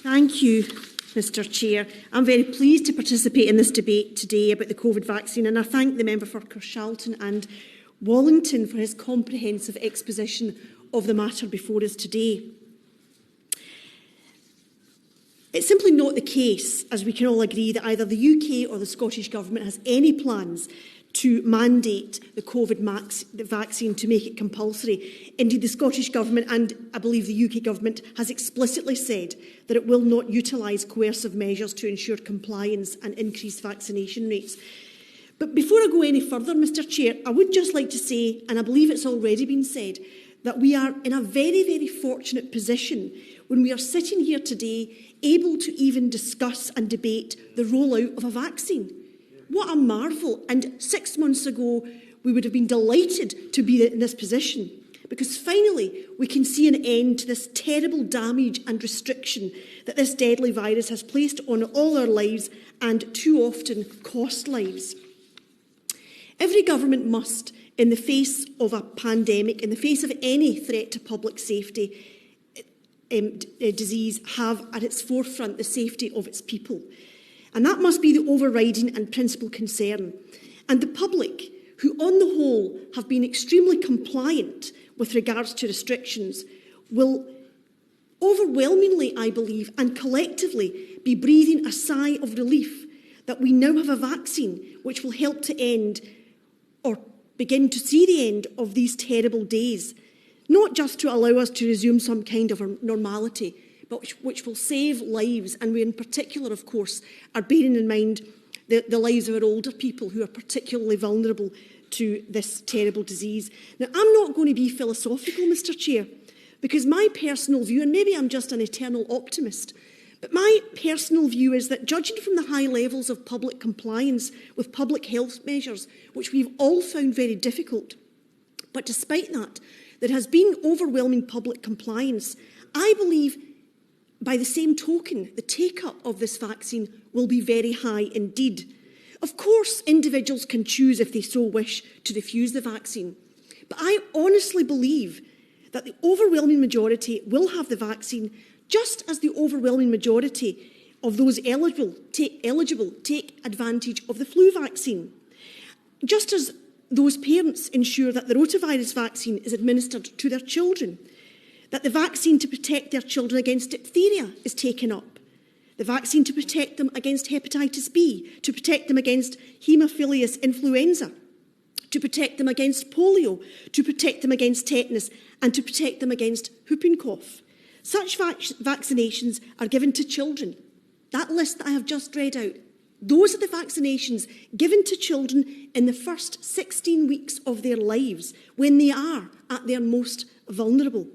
Thank you, Mr Chair. I'm very pleased to participate in this debate today about the COVID vaccine, and I thank the member for Carshalton and Wallington for his comprehensive exposition of the matter before us today. It's simply not the case, as we can all agree, that either the UK or the Scottish Government has any plans to mandate the COVID vaccine to make it compulsory. Indeed, the Scottish Government and I believe the UK Government has explicitly said that it will not utilise coercive measures to ensure compliance and increase vaccination rates. But before I go any further, Mr Chair, I would just like to say, and I believe it's already been said, that we are in a very, very fortunate position when we are sitting here today able to even discuss and debate the rollout of a vaccine. What a marvel. And 6 months ago, we would have been delighted to be in this position, because finally we can see an end to this terrible damage and restriction that this deadly virus has placed on all our lives and too often cost lives. Every government must, in the face of a pandemic, in the face of any threat to public safety, disease, have at its forefront the safety of its people. And that must be the overriding and principal concern. And the public, who on the whole have been extremely compliant with regards to restrictions, will overwhelmingly, I believe, and collectively be breathing a sigh of relief that we now have a vaccine which will help to end or begin to see the end of these terrible days, not just to allow us to resume some kind of normality, but which will save lives. And we in particular, of course, are bearing in mind the lives of our older people who are particularly vulnerable to this terrible disease. Now, I'm not going to be philosophical, Mr Chair, because my personal view, and maybe I'm just an eternal optimist, but my personal view is that judging from the high levels of public compliance with public health measures, which we've all found very difficult, but despite that, there has been overwhelming public compliance. I believe, by the same token, the take-up of this vaccine will be very high indeed. Of course, individuals can choose, if they so wish, to refuse the vaccine. But I honestly believe that the overwhelming majority will have the vaccine, just as the overwhelming majority of those eligible take advantage of the flu vaccine. Just as those parents ensure that the rotavirus vaccine is administered to their children, that the vaccine to protect their children against diphtheria is taken up, the vaccine to protect them against hepatitis B, to protect them against haemophilus influenza, to protect them against polio, to protect them against tetanus, and to protect them against whooping cough. Such vaccinations are given to children. That list that I have just read out, those are the vaccinations given to children in the first 16 weeks of their lives, when they are at their most vulnerable.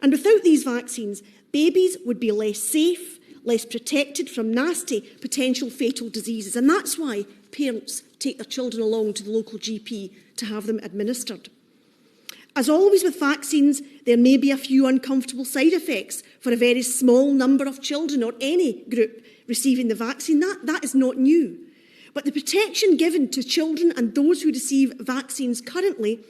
And without these vaccines, babies would be less safe, less protected from nasty, potential fatal diseases. And that's why parents take their children along to the local GP to have them administered. As always with vaccines, there may be a few uncomfortable side effects for a very small number of children or any group receiving the vaccine. That is not new. But the protection given to children and those who receive vaccines currently,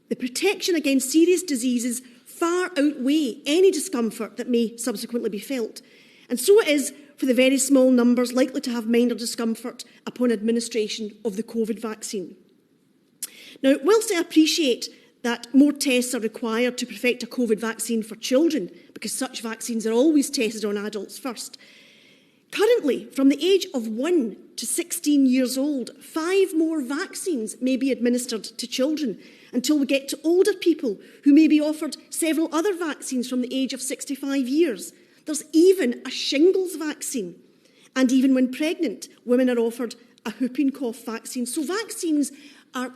the protection against serious diseases far outweigh any discomfort that may subsequently be felt. And so it is for the very small numbers likely to have minor discomfort upon administration of the COVID vaccine. Now, whilst I appreciate that more tests are required to perfect a COVID vaccine for children, because such vaccines are always tested on adults first, currently, from the age of 1 to 16 years old, 5 more vaccines may be administered to children until we get to older people who may be offered several other vaccines from the age of 65 years. There's even a shingles vaccine. And even when pregnant, women are offered a whooping cough vaccine. So vaccines are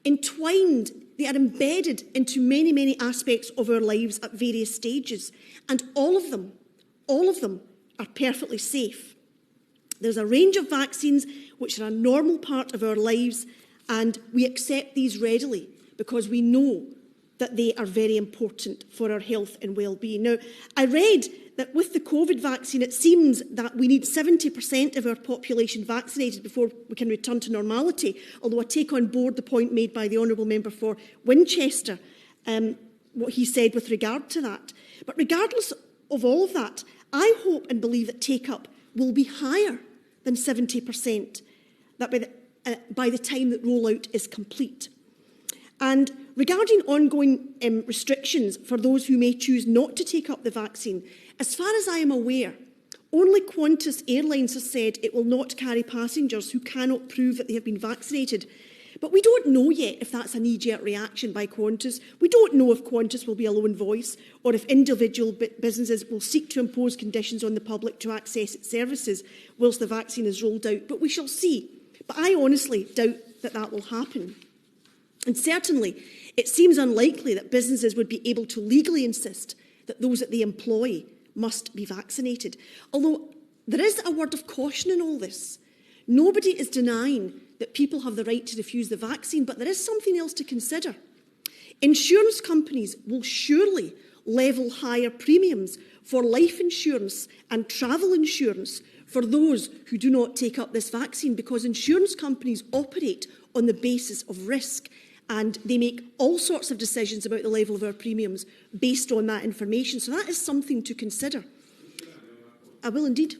entwined, they are embedded into many, many aspects of our lives at various stages. And all of them are perfectly safe. There's a range of vaccines which are a normal part of our lives, and we accept these readily because we know that they are very important for our health and well-being. Now, I read that with the COVID vaccine, it seems that we need 70% of our population vaccinated before we can return to normality, although I take on board the point made by the Honourable Member for Winchester, what he said with regard to that. But regardless of all of that, I hope and believe that take-up will be higher than 70% by the time that rollout is complete. And regarding ongoing restrictions for those who may choose not to take up the vaccine, as far as I am aware, only Qantas Airlines has said it will not carry passengers who cannot prove that they have been vaccinated. But we don't know yet if that's a knee-jerk reaction by Qantas. We don't know if Qantas will be a lone voice or if individual businesses will seek to impose conditions on the public to access its services whilst the vaccine is rolled out. But we shall see. But I honestly doubt that that will happen. And certainly, it seems unlikely that businesses would be able to legally insist that those that they employ must be vaccinated. Although there is a word of caution in all this. Nobody is denying that people have the right to refuse the vaccine, but there is something else to consider. Insurance companies will surely level higher premiums for life insurance and travel insurance for those who do not take up this vaccine, because insurance companies operate on the basis of risk and they make all sorts of decisions about the level of our premiums based on that information. So that is something to consider. I will indeed.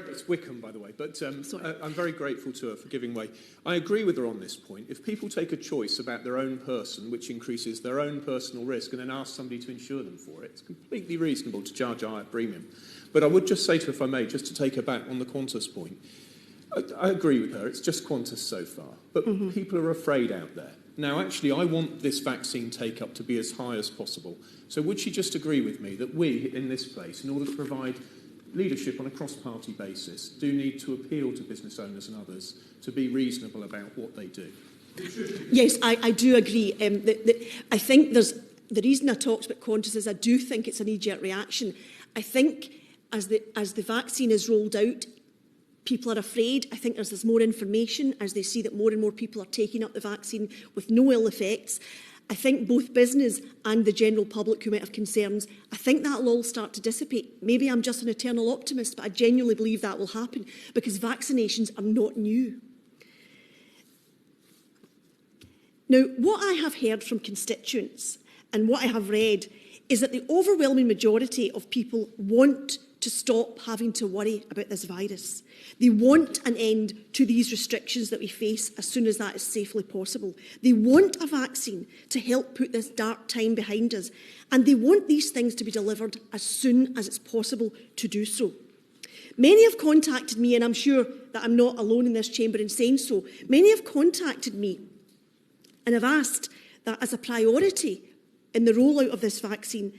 It's Wickham, by the way, but I'm very grateful to her for giving way. I agree with her on this point. If people take a choice about their own person, which increases their own personal risk, and then ask somebody to insure them for it, it's completely reasonable to charge a higher premium. But I would just say to her, if I may, just to take her back on the Qantas point, I agree with her, it's just Qantas so far, but people are afraid out there. Now, actually, I want this vaccine take-up to be as high as possible. So would she just agree with me that we, in this place, in order to provide leadership on a cross-party basis, do need to appeal to business owners and others to be reasonable about what they do? Yes, I do agree. I think the reason I talked about Qantas is I do think it's a knee-jerk reaction. I think as the vaccine is rolled out, people are afraid. I think there's more information as they see that more and more people are taking up the vaccine with no ill effects. I think both business and the general public who might have concerns, I think that will all start to dissipate. Maybe I'm just an eternal optimist, but I genuinely believe that will happen because vaccinations are not new. Now, what I have heard from constituents and what I have read is that the overwhelming majority of people want to stop having to worry about this virus. They want an end to these restrictions that we face as soon as that is safely possible. They want a vaccine to help put this dark time behind us, and they want these things to be delivered as soon as it's possible to do so. Many have contacted me, and I'm sure that I'm not alone in this chamber in saying so. Many have contacted me and have asked that as a priority in the rollout of this vaccine,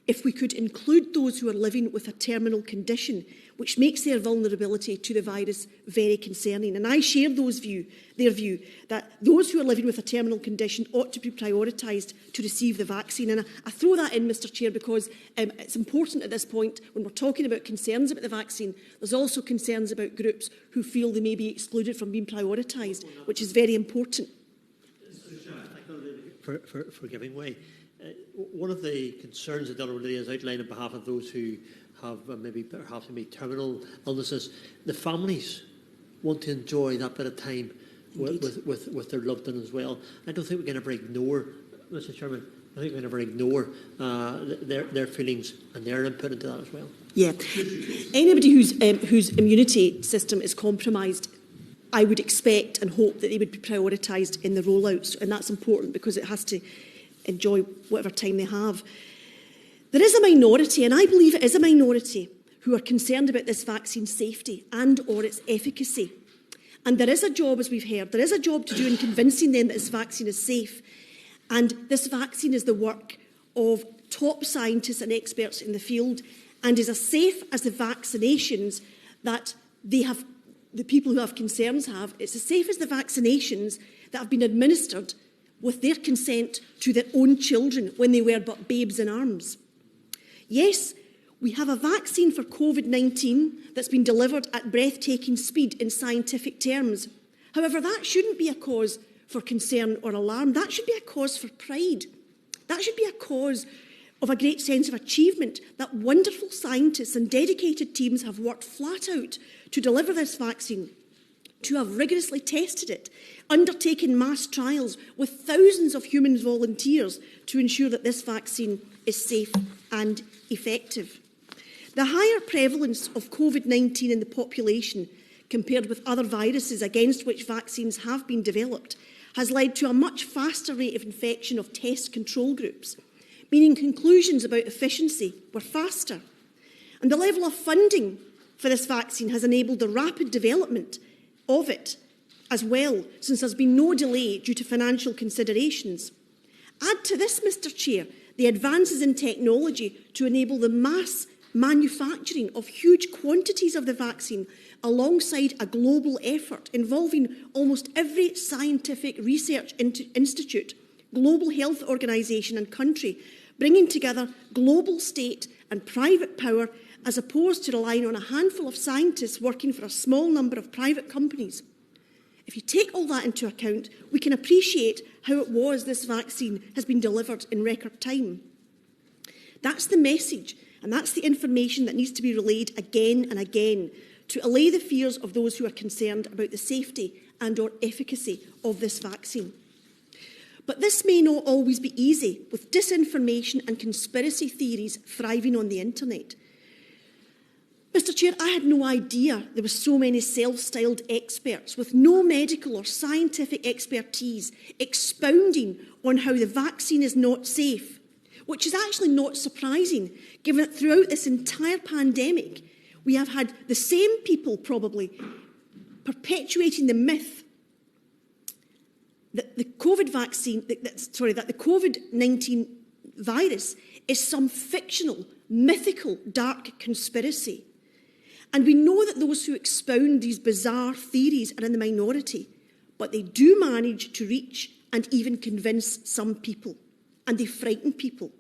if we could include those who are living with a terminal condition, which makes their vulnerability to the virus very concerning. And I share their view that those who are living with a terminal condition ought to be prioritised to receive the vaccine. And I throw that in, Mr Chair, because it's important at this point, when we're talking about concerns about the vaccine, there's also concerns about groups who feel they may be excluded from being prioritised, which is very important. For giving way. One of the concerns that the Honourable Lady has outlined on behalf of those who have perhaps terminal illnesses, the families want to enjoy that bit of time with their loved one as well. I don't think we can ever ignore, Mr Chairman, I think we can never ignore their feelings and their input into that as well. Yeah. Anybody whose immunity system is compromised, I would expect and hope that they would be prioritised in the rollouts, and that's important because it has to enjoy whatever time they have. There is a minority, and I believe it is a minority, who are concerned about this vaccine's safety and or its efficacy. And there is a job, as we've heard, there is a job to do in convincing them that this vaccine is safe. And this vaccine is the work of top scientists and experts in the field and is as safe as the vaccinations that the people who have concerns have. It's as safe as the vaccinations that have been administered with their consent to their own children when they were but babes in arms. Yes, we have a vaccine for COVID-19 that's been delivered at breathtaking speed in scientific terms. However, that shouldn't be a cause for concern or alarm. That should be a cause for pride. That should be a cause of a great sense of achievement that wonderful scientists and dedicated teams have worked flat out to deliver this vaccine, to have rigorously tested it, undertaken mass trials with thousands of human volunteers to ensure that this vaccine is safe and effective. The higher prevalence of COVID-19 in the population compared with other viruses against which vaccines have been developed has led to a much faster rate of infection of test control groups, meaning conclusions about efficiency were faster. And the level of funding for this vaccine has enabled the rapid development of it as well, since there's been no delay due to financial considerations. Add to this, Mr. Chair, the advances in technology to enable the mass manufacturing of huge quantities of the vaccine alongside a global effort involving almost every scientific research institute, global health organisation and country, bringing together global state and private power as opposed to relying on a handful of scientists working for a small number of private companies. If you take all that into account, we can appreciate how it was this vaccine has been delivered in record time. That's the message, and that's the information that needs to be relayed again and again to allay the fears of those who are concerned about the safety and or efficacy of this vaccine. But this may not always be easy, with disinformation and conspiracy theories thriving on the internet. Mr. Chair, I had no idea there were so many self-styled experts with no medical or scientific expertise expounding on how the vaccine is not safe, which is actually not surprising, given that throughout this entire pandemic, we have had the same people probably perpetuating the myth that the COVID-19 virus is some fictional, mythical, dark conspiracy. And we know that those who expound these bizarre theories are in the minority, but they do manage to reach and even convince some people, and they frighten people.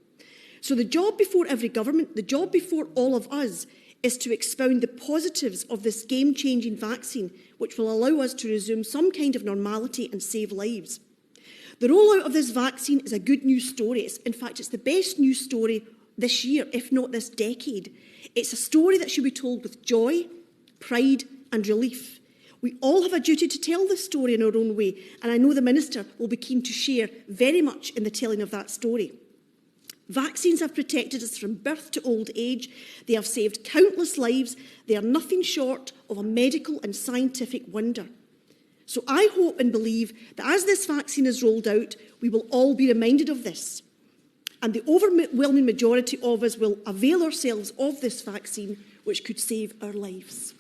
So the job before every government, the job before all of us, is to expound the positives of this game-changing vaccine, which will allow us to resume some kind of normality and save lives. The rollout of this vaccine is a good news story. In fact, it's the best news story this year, if not this decade. It's a story that should be told with joy, pride and relief. We all have a duty to tell this story in our own way, and I know the Minister will be keen to share very much in the telling of that story. Vaccines have protected us from birth to old age. They have saved countless lives. They are nothing short of a medical and scientific wonder. So I hope and believe that as this vaccine is rolled out, we will all be reminded of this. And the overwhelming majority of us will avail ourselves of this vaccine, which could save our lives.